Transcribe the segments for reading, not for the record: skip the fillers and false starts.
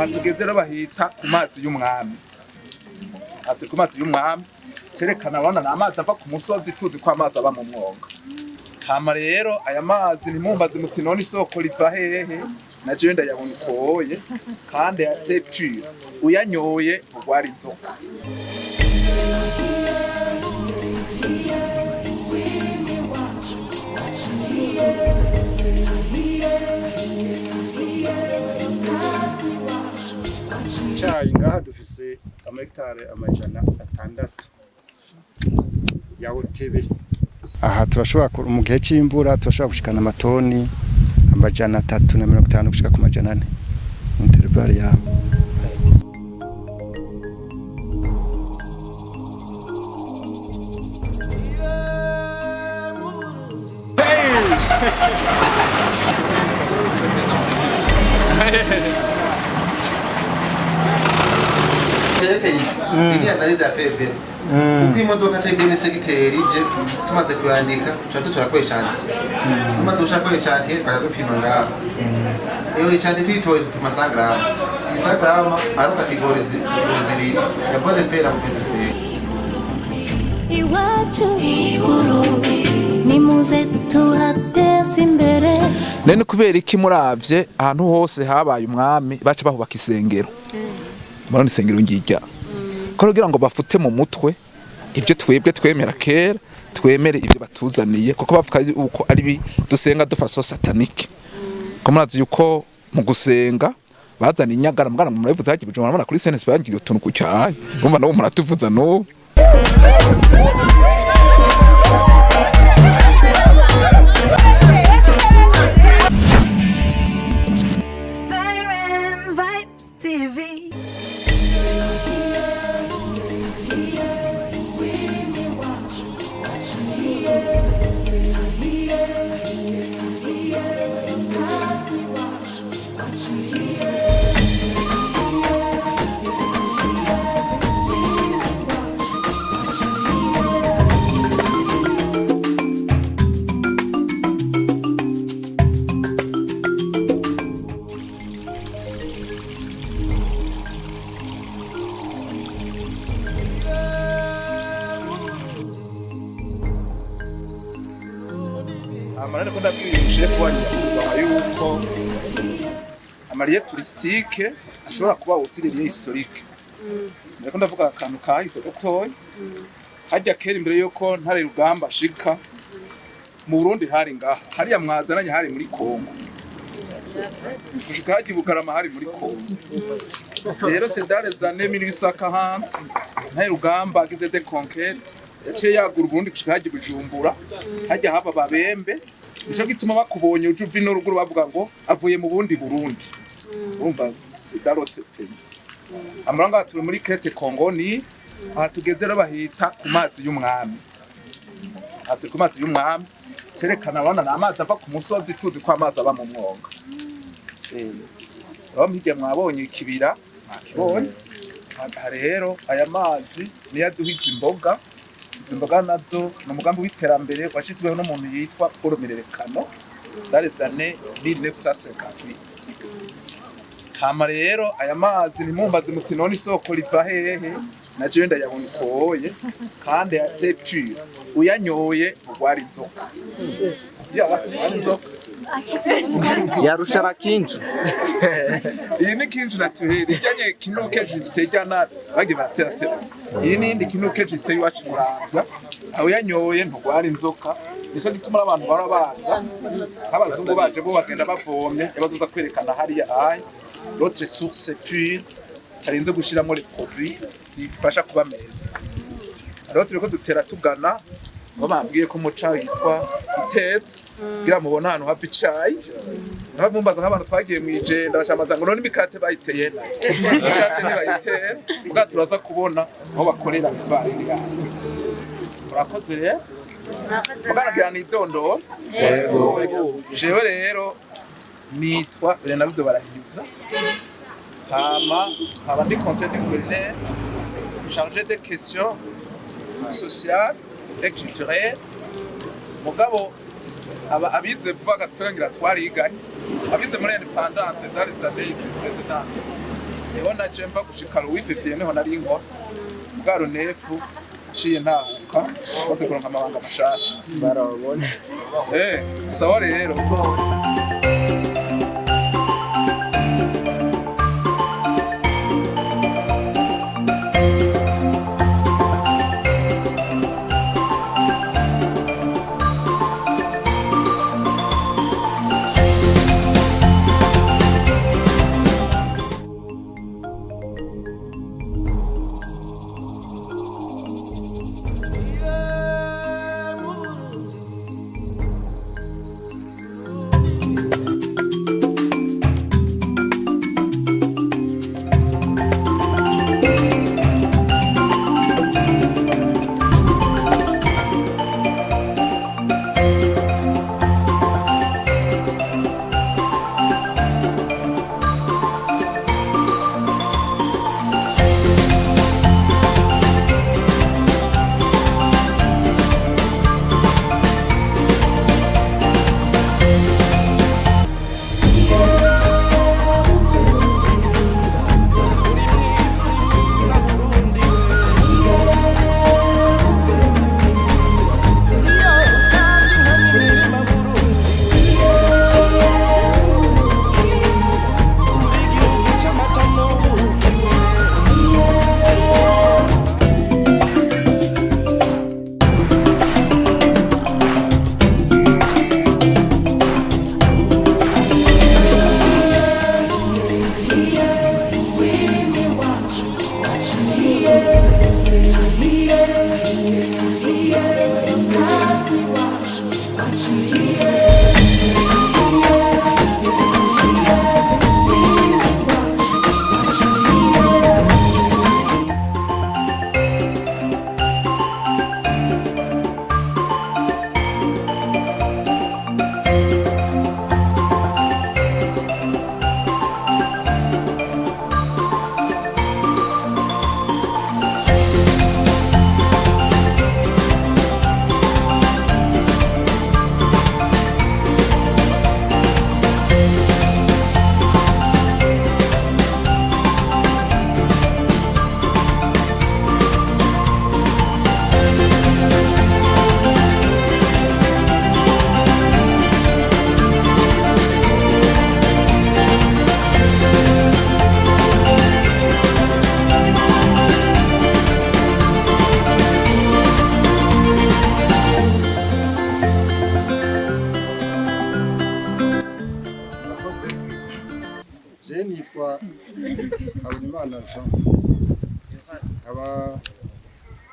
tugeze rero bahita ku mazi y'umwami. Ati ku mazi y'umwami cerekana abana n'amazi ava ku musozi tuzi ko amazi aba mu mwonga. Hama rero aya mazi nimumbaze muti none isoko riva hehe? Na jewe ndayabona ukoye kandi c'est pur. Uyanyoye ugwara inzoka. Icayi ngaha dufise amahegitare 600 ya hotebe. Aha turashobora mu gihe c'imvura turashobora gushikana amatoni 350 gushika ku 400 mu intervalle yaho. Ini analiza feve. Uko imodoka cyangwa segiteri je tumaze kuyandika turakoresha shanti. Tumaze dushaka shanti bakagupima ngaho. Iyo shanti twitoye gupima sangrama. Isagrama ari kategori zibiri ya bonne fera mu petite. Iwacu Burundi ni muze tuhateze imbere. Nene kubera iki muravye ahantu hose habaye umwami baca bahubaka isengero. Barone isengero ngijya. Kugira ngo bafute mu mutwe ibyo twebwe twemera kera twemere ibyo batuzaniye kuko bavuga uko ari dusenga dufaso satanike. Ko murazi yuko mu gusenga bazana inyagara mugana mu murabivuza hakibije murabona kuri CNS bangira utuntu ku cyayi. Umva nabo muratuvuza no. Siren Vibes TV. Amarane ko ndabwirije kwanya yuko amariye touristique ashobora kuba usiririye historique. Ndako ndavuga akantu kahise gatoyi. Hajya kera imbere yuko ntare rugamba shika mu Burundi hari ngaha. Hari ya mwazananye hari muri Kongo. Kushika haji Bugarama hari muri Kongo. Rero c'est dans les années 1840 ntare rugamba agize de conquête. Yaciye yagura Burundi kushika haji Bujumbura. Hajya haba babembe. Nico gituma bakubonye ujuvi no ruguru bavuga ngo avuye mu bundi Burundi. Urumva sidarote pe. Amuranga turi muri Crete Congo ni aha tugeze rero bahita ku mazi y'umwami. Ati ku mazi y'umwami cerekana abana n'amazi ava ku musozi tuzi ko amazi aba mu mwonga. Mpige mwabonye ikibira makibonye. Rero aya mazi niyo aduhiza imboga. Imboga nazo mu mugambi w'iterambere washizweho n'umuntu yitwa Paul Mirerekano darezane 1958. Hama rero aya mazi nimumbaze muti none isoko riva hehe? Na jewe ndayabona ukoye kandi c'est pur. Uyanyoye ugwara inzoka. Ya inzoka. Yarusha rakinju. Iyi ni kinju natuhera ijanye kinuke jisitejana bagi baratera. Iyi ni indi kinuke jiste iwacu muravya. Aho yanyoye ntugwara inzoka. Nico gituma abantu barabaza. Abazungu baje bo bagenda bavomye yabazoza kwerekana hariya ayi. L'autre source pure tarinze gushiramo les produits zifasha kuba meza. Alors turiko dutera tugana ngo bambwiye ko muca yitwa itetse gira mubona hano hafi icayi. Nabumbaza nk'abantu twagiye mu ijenda bashamaza ngo none imikate bayiteye na. Imikate ntibayitera ubwa turaza kubona aho bakorera ifarini yawe. Murakoze rero. Mugaragira ni dondo. Jewe rero nitwa Leonardo Barahiza. Hama haba ndi conseil du gouverneur chargé des questions sociales et culturelles. Mugabo aba abize vuba gatoyangira twariganye abize muri independante dari za day president niho naje mva gushika Louis niho nari inkora bwa Ronefu ciye ntahuka maze kuronka amabanga mashasha barabona sawa rero nitwa Habonimana Jean aba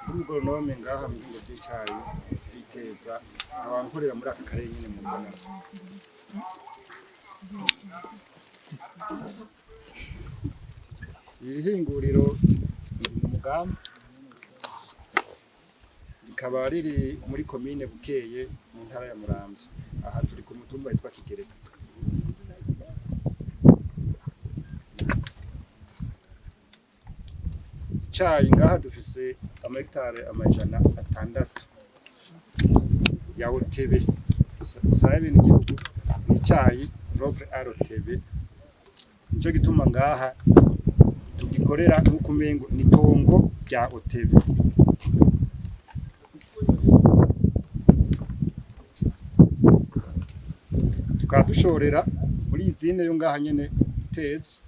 umugoronome ngaha mu bigo by'icyayi biteza abankorera muri aka karere nyine mu Rwanda. Iri hinguriro mu Mugamba rikaba riri muri komine Bukeye mu ntara ya Muramvya, aha turi ku mutumba witwa Kigereka. Icyayi ngaha dufise amahegitare 600 ya OTB sabe n'igihugu n'icyayi Robre ROTB, nico gituma ngaha tugikorera n'ukumengo nitongo rya OTB. Tukadushorera muri izine yo ngaha nyene iteze,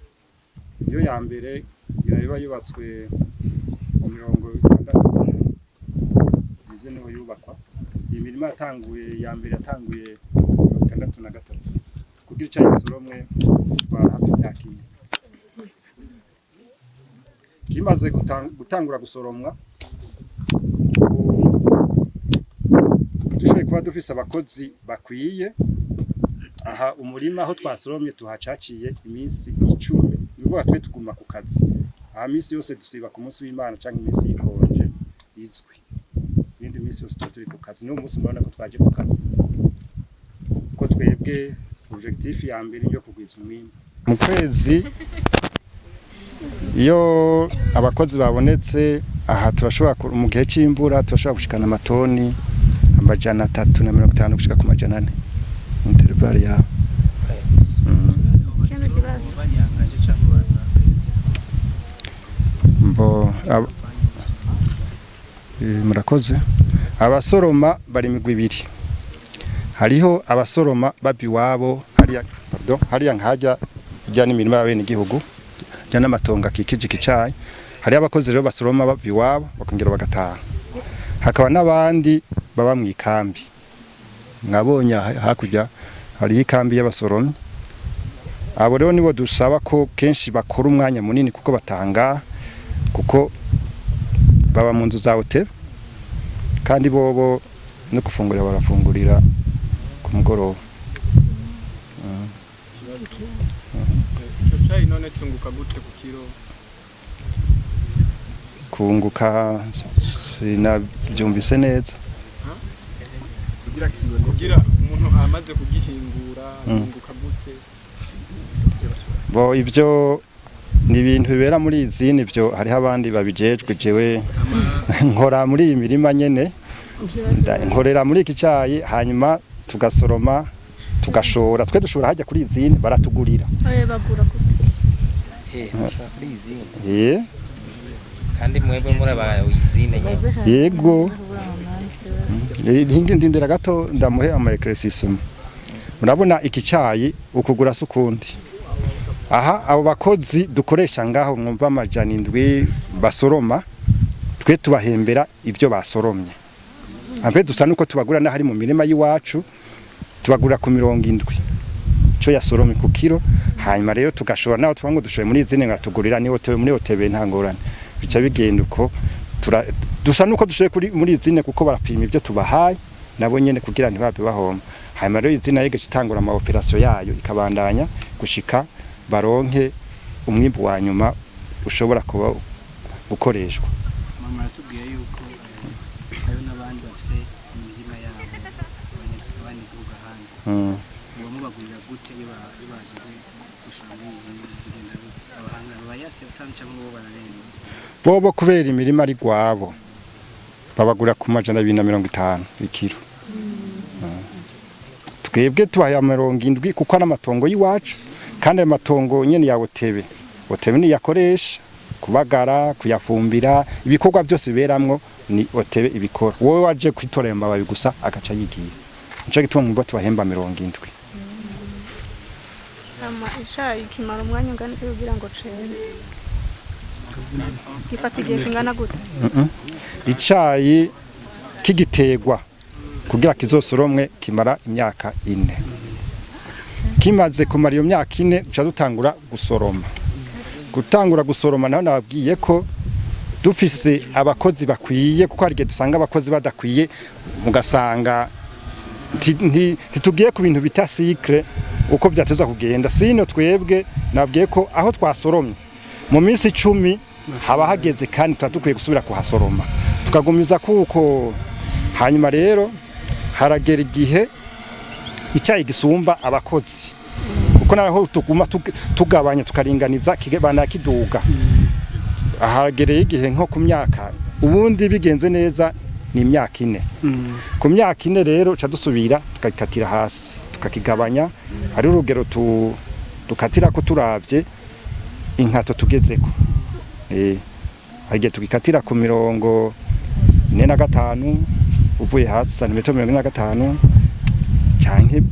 iyo ya mbere irayiba yubatswe mu 60 izine ho yubakwa. Iyi mirima yatanguye ya mbere yatanguye 63 kugira icyayi gisoromwe twara hafi imyaka ine. Kimaze gutangura gusoromwa dushoboye kuba dufise abakozi bakwiye. Aha umurima aho twasoromye tuhacaciye iminsi 10, nubwo twe tuguma ku kazi. Aha minsi yose dusiba ku munsi w'Imana canke iminsi yikonje izwi, indi minsi yose turi ku kazi. Niwo munsi mbona ko twaje ku kazi ko twebwe objectif ya mbere yo kugwiza umwimbo mu kwezi. Iyo abakozi babonetse aha turashobora mu gihe c'imvura turashobora gushikana amatoni 350 gushika ku 400 intervali ya murakoze. Abasoroma bari imigwi ibiri. Hariho abasoroma babi wabo hariya nkajya ijya n'imirima y'abene igihugu jya n'amatongo akikije ikicayi. Hari abakozi rero basoroma babi wabo bakongera bagataha. Hakaba n'abandi baba mu ikambi. Mwabonye hakurya hari ikambi y'abasoromyi. Abo rero nibo dusaba ko kenshi bakora umwanya munini kuko batanga kuko baba mu nzu za hotel kandi bobo no gufungurira barafungurira ku mugoroba. Ico cyayi none tunguka gute ku kiro? Kunguka sinabyumvise neza. Kugira umuntu amaze kugihingura kunguka gute? Bo ibyo ni ibintu bibera muri izini byo hariho abandi babijejwe jewe nkora muri iyi mirima nyene nkorera muri iki cyayi hanyuma tugasoroma tugashora twe dushobora hajya kuri izini baratugurira bagura gute kuri izini kandi mwebwe muri abayizine yego hingi ndindira gato ndamuhe amaekresisum urabona iki cyayi ukugura sukundi aha abo bakozi dukoresha ngaho mwumva amajana 7 basoroma twe tubahembera ibyo basoromye ambe dusa nuko tubagura na hari mu mirima yiwacu tubagura ku 70 cyo yasoromye ku kiro hanyuma rero tugashora naho twango dushoye muri izine ngatugurira ni hotel muri hotel ntangorane bica bigenda uko dusa nuko dushoye kuri muri izine kuko barapima ibyo tubahaye nabo nyene kugira ntibabe bahoma hanyuma rero izina yege kitangura ama operation yayo ikabandanya gushika baronke umwimbu wa nyuma ushobora kuba ukoreshwa. Mama yatubwiye yuko hari n'abandi bafise imirima yabo abandi kuvuga handi uwo mubagurira gute bibaze gushora muri izindi kugenda abahanga bayase utanca ngo bararenga bobo kubera imirima ari gwabo babagura ku majana 250 ikiro twebwe tubaye 70 kuko ari amatongo yiwacu kandi amatongo nyene ya Otebe ni yakoresha kubagara kuyafumbira ibikorwa byose biberamwo ni Otebe ibikora wowe waje kwitorera amababi gusa agaca yigiye nico gituma mu bati bahemba 70 icyayi kimara umwanya ungana kugira ngo cere gifata igihe kingana gute icyayi kigitegwa kugira kizosoromwe kimara imyaka 4 kimaze kumara iyo myaka 4 duca dutangura gusoroma naho nababwiye ko dufise abakozi bakwiye kuko hari dusanga abakozi badakwiye mugasanga ntitugiye ku bintu bita cycle uko byateza kugenda sino twebwe nabwiye ko aho twasoromye mu minsi 10 haba hageze kandi tutakwiye gusubira kuhasoroma tukagumiza kuko hanyuma rero haragera igihe icyayi gisumba abakozi kuko naho tuguma tugabanya tukaringaniza kigabana kiduga ahagereye igihe nko ku myaka ubundi bigenze neza ni imyaka 4 ku myaka 4 rero ca dusubira tukakatira hasi tukakigabanya ari urugero dukatira ko turavye inkato tugezeko hagiye tukikatira ku 45 uvuye hasi santimetero 45 canke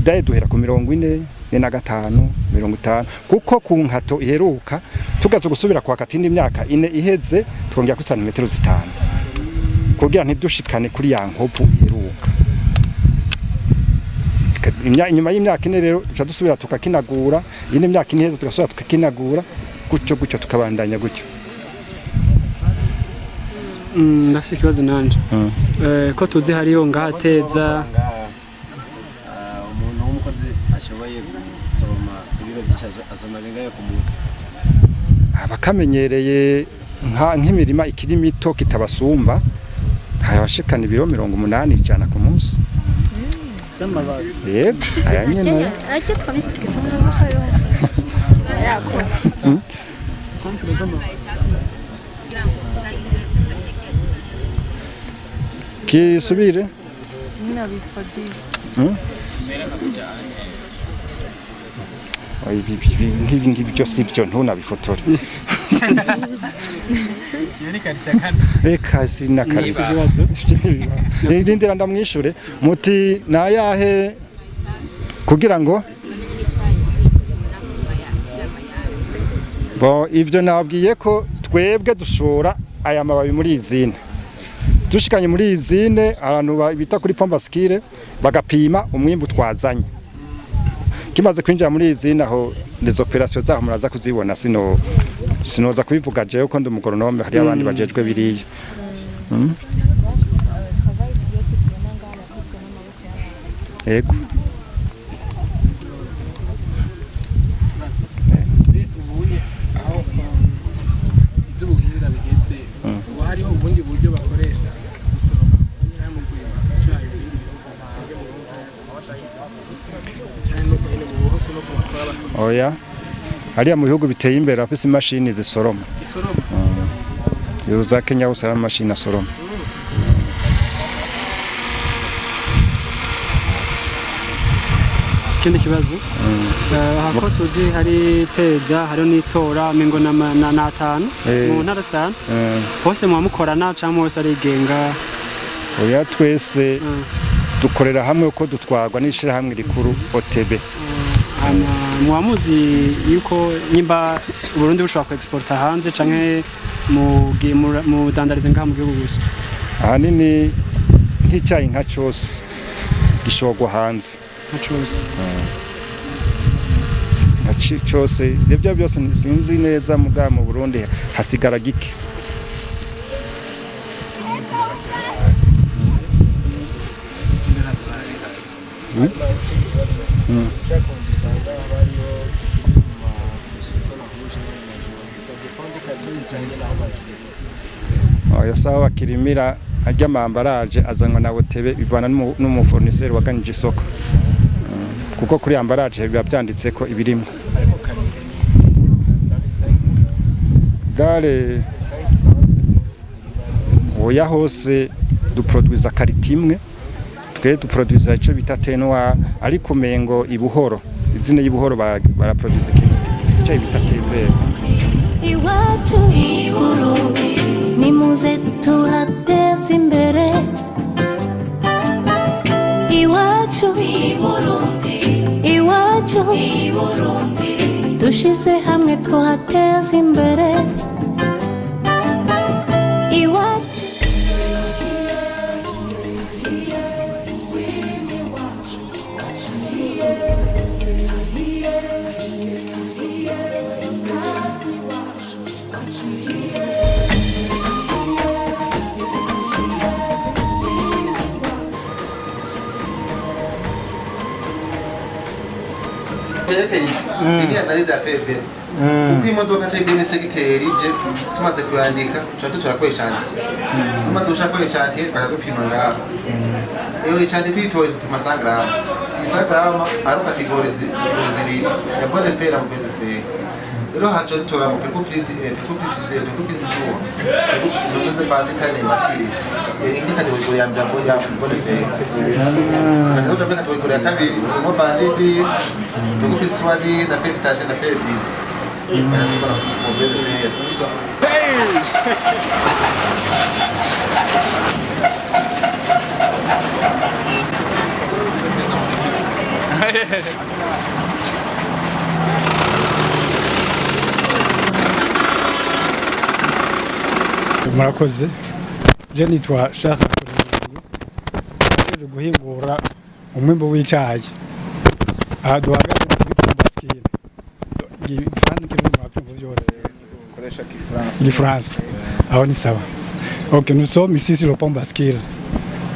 daye duhera ku 40 na 5 50 kuko ku nkato iheruka tugaze gusubira kwa katindi imyaka 4 iheze twongera ku santimetero 5 kugira ntidushikane kuri ya nkopu iheruka inyuma y'imyaka 4 rero duca dusubira tukakinagura ine myaka 4 iheze tugasubira tukakinagura gutyo tukabandanya gutyo. Ndafise ikibazo nanje ko tuzi hariyo ngahateza umuntu w'umukozi ashoboye gusoroma ibiro byinshi azoma bingaye ku munsi abakamenyereye nk'imirima ikiri mito kitabasumba harashikana ibiro 80 ijana ku munsi z'amababi ayanyene ajye twabitugira yako kisubire ibi byose ibyo ntunabifotore Yani quartier kane. Eka sina kabisa. Ikibazo. Ndindira ndamwishure muti nayahe kugira ngo bo ivyo nabwiye ko twebwe dushora aya mababi muri izine dushikanye muri izine abantu bita kuri Pombaskire bagapima umwimbu twazanye kimaze kwinjira muri izine aho les opérations zaho muraza kuzibona sinoza kubivuga jewe ko ndi umugoronome hari abandi bajejwe biriya Ego iby'ubuhinga bigeze ubu hariho ubundi buryo bakoresha gusoroma cyangwa mu guhema icyayi ibindi bihugu cyane no kuhene mu buhose no kubakora basoroma oya hariya mu bihugu biteye imbere afise imashini zisoroma isoroma yo za Kenya hose hari amashini asoroma Ikindi kibazo hako tuzi hari teza hari n'itora mengo na 5 mu ntara 5 hose mu mukorana cyangwa hose ari genga oya twese dukorera hamwe uko dutwarwa n'ishira hamwe rikuru OTB muamuzi yuko nyimba Burundi bushobora ku exporta hanze canke mu dandarize ngaha mu gihugu gusa ahanini nk'icyayi nka cyose gishogwa hanze cyose ibyo byose sinzi neza muga mu Burundi hasigara gike sawa bakirimira ajya mambaraje azanwa na OTB bivana n'umuforniseri waganije isoko kuko kuri ambaraje biba byanditse ko ibirimo gare oya hose duproduiza karitimwe twe duproduiza ico bita tenwa ariko mengo ibuhoro izine y'Ibuhoro baraproduiza ikintu cyo bita tevere iwacu Burundi ni muze tuhateze imbere iwacu Burundi iwacu Burundi dushize hamwe tuhateze imbere iwacu ini analiza feve uko imodoka cyangwa ibindi segiteri je tumaze kuyandika tuba ko ishanti tumaze dushaka ko ishanti bakadupima ngaho iyo ishanti twitoye tupima 100 grams 100 grams ari kategori zibiri ya bonne fer mu bete fer rero hacho tora mu pekopisi tuwa nonze bandi tane mati indi kategori ya mbabo ya bonne fer kandi utabe kategori ya kabiri mo bandi di pekopisi tuwa di na fer tasha na fer dizi kandi bana mu bete fer murakoze je nitwa Shaka Kurungu guhingura umwimbo w'icyayi aha duhagaze muri Pombaskire France que nous m'appelons aujourd'hui France alors ni sawa OK nous sommes ici sur le Pombaskire.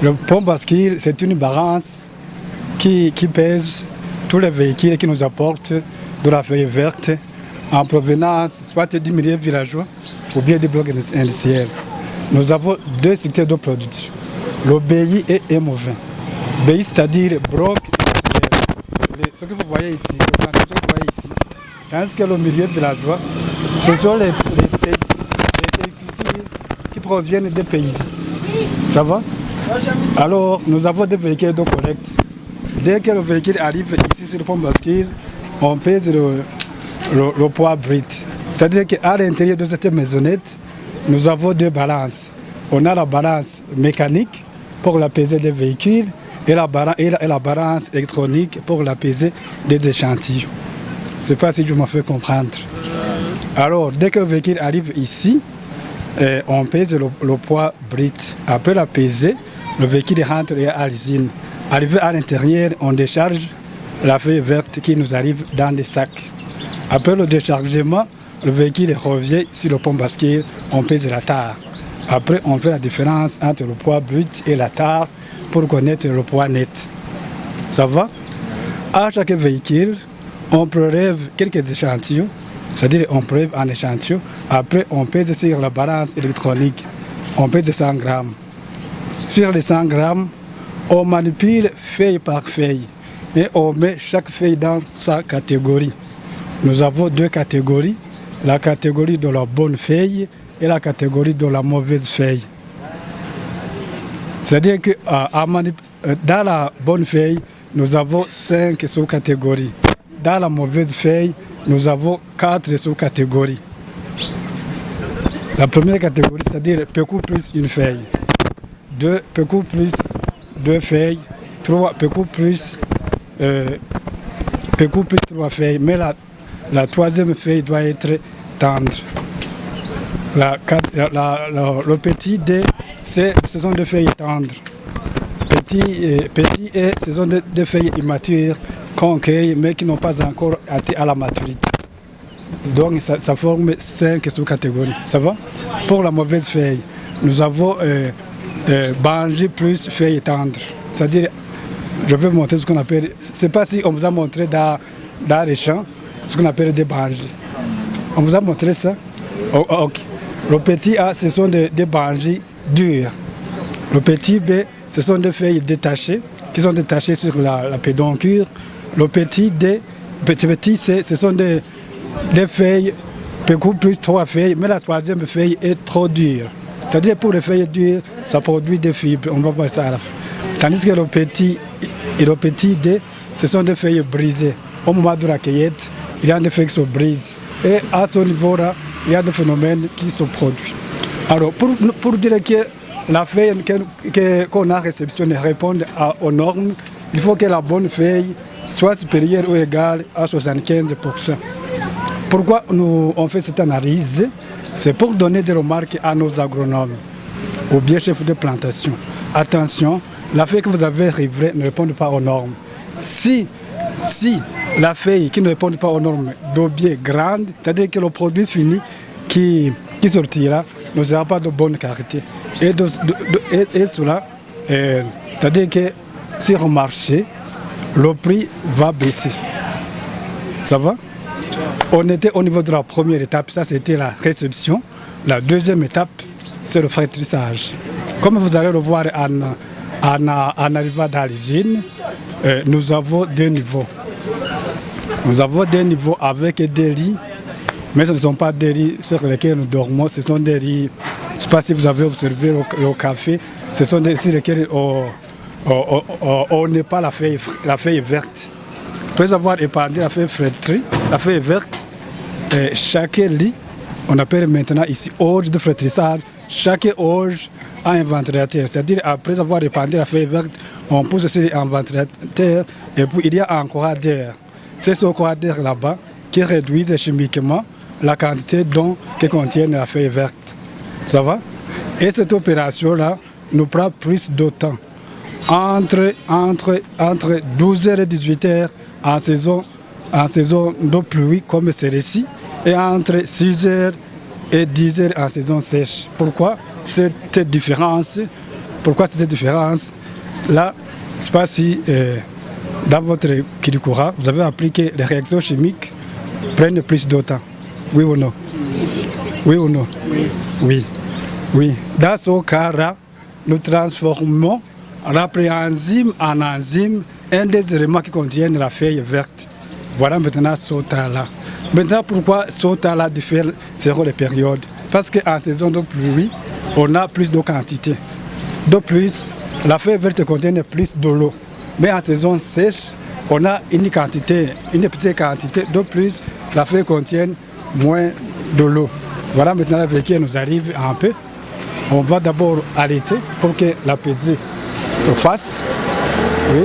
Le Pombaskire c'est une balance qui pèse tous les véhicules qui nous apportent de la feuille verte en provenance soit du milieu villageois ou bien des blocs industriels. Nous avons deux secteurs de production, le BI et MO20. BI c'est-à-dire bloc industriel. Ce que vous voyez ici, le plantation que vous voyez ici, tandis que le milieu villageois, ce sont les cultures qui proviennent des pays. Ça va? Alors, nous avons des véhicules de collecte. Dès que le véhicule arrive ici sur le Pombaskire, on pèse le poids brut. C'est-à-dire qu'à l'intérieur de cette maisonnette, nous avons deux balances. On a la balance mécanique pour la pesée des véhicules et la balance électronique pour la pesée des échantillons. Je ne sais pas si je me fais comprendre. Alors, dès que le véhicule arrive ici, on pèse le poids brut. Après la pesée, le véhicule rentre à l'usine. Arrivé à l'intérieur, on décharge la feuille verte qui nous arrive dans des sacs. Après le déchargement, le véhicule revient sur le pont bascule, on pèse la tare. Après, on fait la différence entre le poids brut et la tare pour connaître le poids net. Ça va? À chaque véhicule, on prélève quelques échantillons, c'est-à-dire on prélève un échantillon. Après, on pèse sur la balance électronique, on pèse 100 grammes. Sur les 100 grammes, on manipule feuille par feuille et on met chaque feuille dans sa catégorie. Nous avons deux catégories, la catégorie de la bonne feuille et la catégorie de la mauvaise feuille. C'est-à-dire que dans la bonne feuille, nous avons 5 sous-catégories. Dans la mauvaise feuille, nous avons 4 sous-catégories. La première catégorie, c'est-à-dire PQ plus une feuille. 2 PQ plus 2 feuilles. 3 PQ plus 3 feuilles. Mais la troisième feuille doit être tendre. Le petit D, ce sont des feuilles tendres. Petit E, ce sont des feuilles immatures qu'on cueille mais qui n'ont pas encore atteint à la maturité. Donc ça forme 5 sous-catégories. Ça va? Pour la mauvaise feuille, nous avons Banji plus feuille tendre. C'est-à-dire, je vais vous montrer ce qu'on appelle, je ne sais pas si on vous a montré dans les champs, ce qu'on appelle des Banji. On vous a montré ça? Oh, ok. Le petit A, ce sont des Banji durs. Le petit B, ce sont des feuilles détachées, qui sont détachées sur la pédoncule. Le petit D, petit C, ce sont des feuilles, PQ plus 3 feuilles, mais la troisième feuille est trop dure. C'est-à-dire pour les feuilles dures, ça produit des fibres, on va voir ça à la fin. Tandis que le petit D, ce sont des feuilles brisées. Au moment de la cueillette, il y a des feuilles qui se brisent. Et à ce niveau-là, il y a des phénomènes qui se produisent. Alors, pour dire que la feuille qu'on a réceptionnée réponde aux normes, il faut que la bonne feuille soit supérieure ou égale à 75%. Pourquoi on fait cette analyse? C'est pour donner des remarques à nos agronomes ou bien chefs de plantation. Attention, la feuille que vous avez livrée ne répond pas aux normes. Si la feuille qui ne répond pas aux normes d'eau bien grande, c'est-à-dire que le produit fini qui sortira ne sera pas de bonne qualité. Et cela, c'est-à-dire que sur le marché, le prix va baisser. Ça va? On était au niveau de la première étape, ça c'était la réception. La deuxième étape, c'est le fraîtrissage. Comme vous allez le voir en arrivant dans l'usine, nous avons deux niveaux. Nous avons des niveaux avec des lits, mais ce ne sont pas des lits sur lesquels nous dormons, ce sont des lits, je ne sais pas si vous avez observé le café, ce sont des lits sur lesquels on n'est pas la feuille verte. Après avoir épargné la feuille flétrie, la feuille verte, chaque lit, on appelle maintenant ici auge de flétrissage, chaque auge a un ventilateur. C'est-à-dire après avoir épargné la feuille verte, on pousse sur un ventilateur et puis il y a un courant d'air. C'est ce courant d'air là-bas qui réduit chimiquement la quantité d'eau que contient la feuille verte. Ça va? Et cette opération-là nous prend plus de temps. Entre 12h et 18h en saison de pluie comme celle-ci et entre 6h et 10h en saison sèche. Pourquoi cette différence? Là, je ne sais pas si dans votre Kirikura, vous avez appris que les réactions chimiques prennent plus de temps. Oui ou non? Oui ou non? Oui. Oui. Dans ce cas-là, nous transformons la préenzyme en enzyme, un des éléments qui contiennent la feuille verte. Voilà maintenant ce tas-là. Maintenant, pourquoi ce tas-là diffère selon les périodes? Parce qu'en saison de pluie, on a plus de quantité. De plus, la feuille verte contient plus de l'eau. Mais en saison sèche, on a une petite quantité. De plus, la feuille contient moins de l'eau. Voilà maintenant avec qui nous arrive un peu. On va d'abord arrêter pour que la pesée se fasse. Oui.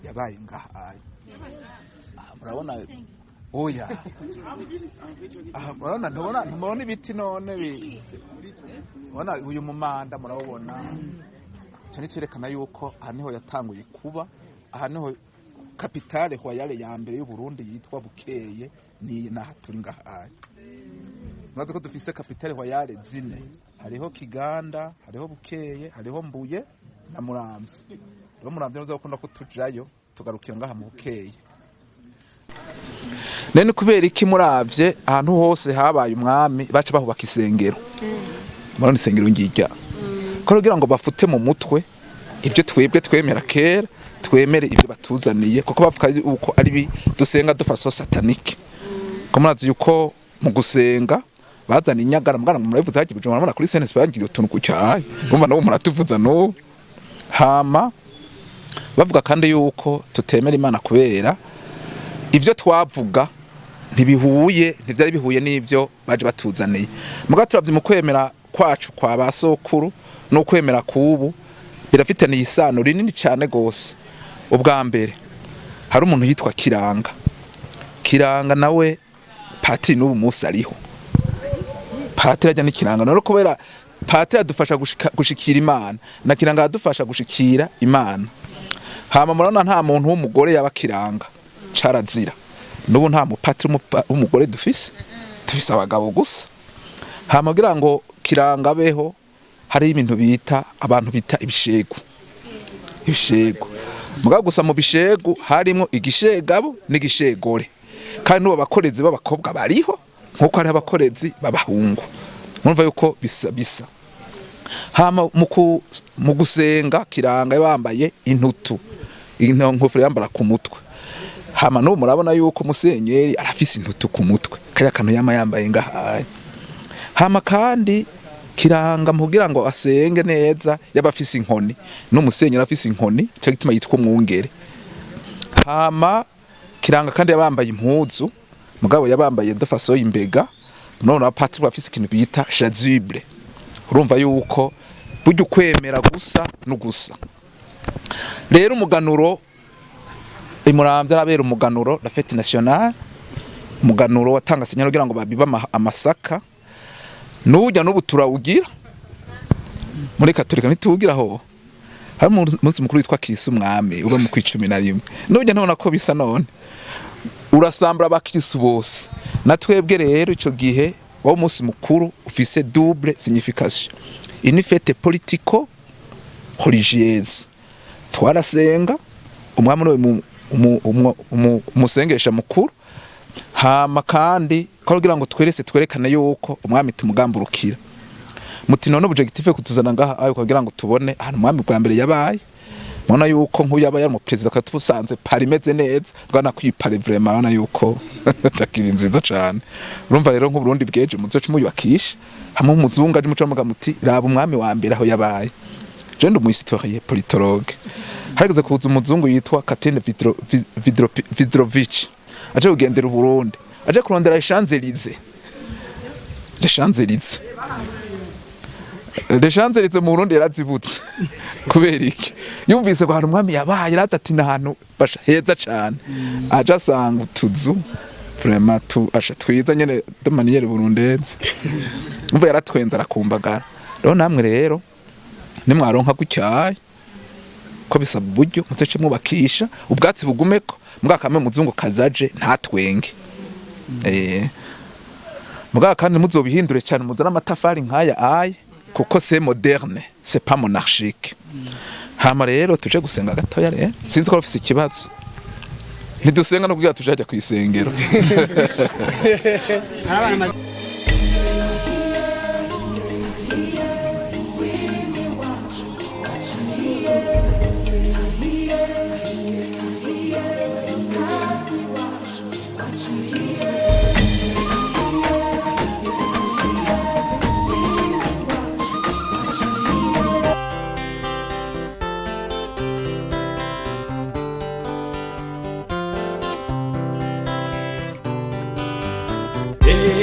yabaye ngahaye murabona oya murabona ntubona ibiti none murabona uyu mumanda murabona cyane cyerekana yuko aha niho yatanguye kuba aha niho kapitale royale ya mbere y'u Burundi yitwa Bukeye ni naha turi ngahaye murazi ko dufise kapitale royale zine hariho Kiganda hariho Bukeye hariho Mbuye na Muramvya rero Muramvya nzo gukunda ko tujayo tugarukira ngaha mu Bukeye nene kubera iki muravye ahantu hose habaye umwami baca bahubaka isengero murabona isengero ngirya ko kugira ngo bafute mu mutwe ibyo twebwe twemera kera twemere ibyo batuzaniye kuko bavuga uko ari dusenga dufaso satanike ko murazi yuko mu gusenga bazana inyagara mugana mu murabivuze haje bujuma murabona kuri sense bagira utuntu ku cyayi umva nabo muratuvuza no hama bavuga kandi yuko tutemera Imana kubera ivyo twavuga ntibihuye ntivyari bihuye n'ivyo baje batuzaniye muga turavye mu kwemera kwacu kwa basokuru no kwemera kubu birafitaniye isano rinini cyane gose ubwa mbere hari umuntu yitwa Kiranga nawe patiri n'ubu musi ariho patiri ajya n'ikiranga no kubera patiri adufasha gushikira Imana na Kiranga adufasha gushikira Imana hama murabona nta muntu w'umugore yaba Kiranga carazira nubu nta mupatiri w'umugore dufise abagabo gusa hama kugira ngo Kiranga beho hari ibintu bita abantu bita ibishego muga gusa mu bishego harimo igishegabo n'igishegore kandi nubo bakorezi b'abakobwa bariho nkuko ari abakorezi b'abahungu murumva yuko bisa hama mu gusenga Kiranga bambaye intutu inkofero yambara ku mutwe hama no murabona yuko musenyeri arafise intutu ku mutwe kaya kantu yambaye ngahaye hama kandi Kiranga mugira ngo asenge neza yabafise inkoni no musenyeri afise inkoni cyo gituma yitwa umwungere hama Kiranga kandi yabambaye impuzu mugabo yabambaye dafaso imbega none apatri bafise ikintu bita chasuble urumva yuko buryo kwemera gusa no gusa rero umuganuro imuramvya arabera umuganuro la fête nationale umuganuro watanga sinyalo kugira ngo babiba amasaka nujya n'ubu turawugira muri Katolika ntituwugiraho hari umunsi mukuru witwa Kristo umwami ube mu 11 nujya ntabona ko bisa none urasambura abakristo bose natwebwe rero ico gihe wa umunsi mukuru ufise double signification une fête politico religieuse twarasenga umwami no umusengesha mukuru hama kandi kugira ngo twerekane yuko umwami tumugamburukira muti none objective kutuzana ngaha ayo kugira ngo tubone ahantu umwami bwa mbere yabaye mona yuko nk'uyaba yari mu president katusanze parimeze neza rwana kwipare vraiment bana yuko takiri nziza cyane urumva rero nk'u Burundi bweje muzoca muyubakisha hamwe umuzungu aje muco muti raba umwami wa mbere aho yabaye je ndi mu historien politologue hageze kuza umuzungu yitwa Katene Vidrovich aje kugendera Burundi aje kurondera Champs-Élysées Deshanzerize mu Burundi yarazibutse kubera iki yumvise ko hari umwami yabaye yaraza ati nahantu basha heza cyane aje asanga utuzu vraiment tu asha twiza nyene de manière burundeze umva yaratwenza arakumbagara rero namwe rero nimwaronka gucyaye ko bisaba uburyo muzece mwubakisha ubwatsi bugumeko mugakame muzungu kazaje ntatwenge muga kandi muzobihindure cyane muzana amatafari nkaya aye kuko c'est moderne c'est pas monarchique hama rero tuje gusenga gatoya rero sinzi ko rufise ikibazo ntidusenga no kugira tujaje kwisengero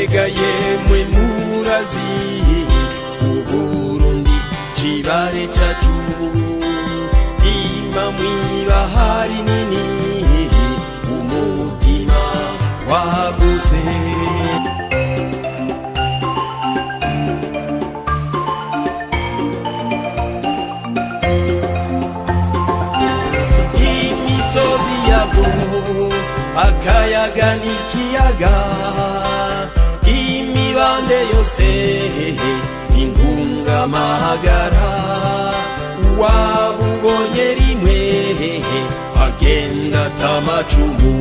Ega yemwe murazi Uburundi kibare cacu ima mwibahari nini umutima wagutse imisozi yabo akayaga n'ikiyaga imibande yose ingungamahagara wabubonye rimwe agenda tamacumu